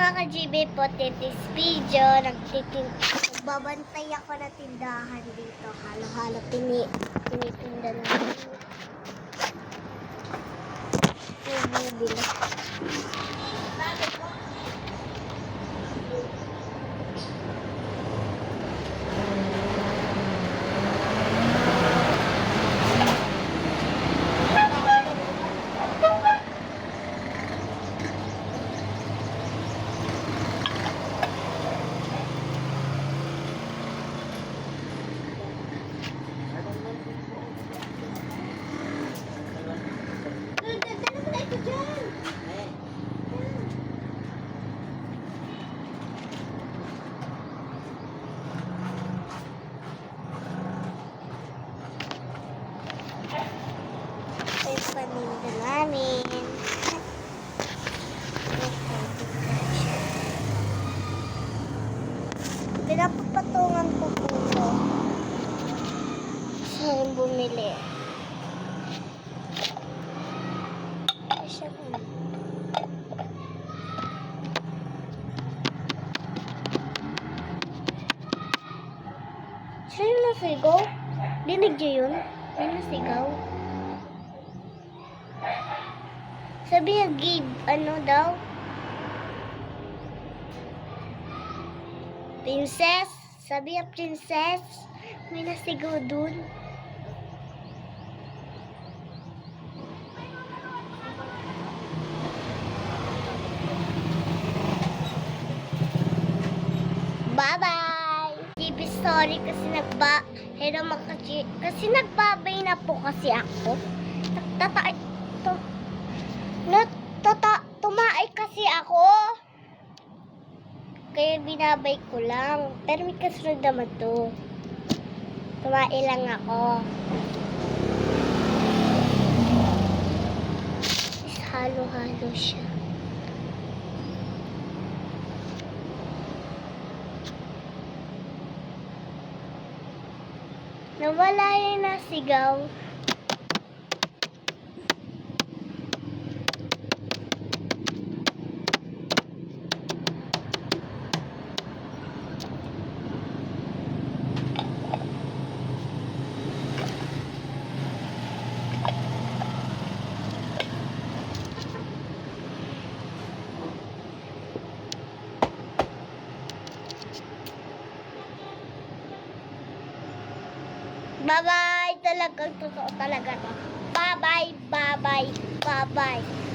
mga ka-GB po, this video, nagbabantay ako na tindahan dito. Halo-halo tinitinda namin. Bibili. Paninda namin. Pinapapatungan ko po sa bumili. Siya po. Siya yung nasigaw? Dinig niyo yun? May nasigaw? Sabi niya, Gabe, ano daw? Princess? Sabi niya, princess? May nasigaw dun. Bye-bye! GB, sorry kasi kasi nagbabay na po kasi ako. Tumaay kasi ako. Kaya binabay ko lang. Pero may kasunod naman to. Tumaay lang ako. Halo-halo siya. Nawala yung nasigaw. Bye-bye! Talagang totoo talaga to. Bye-bye! Bye-bye! Bye-bye!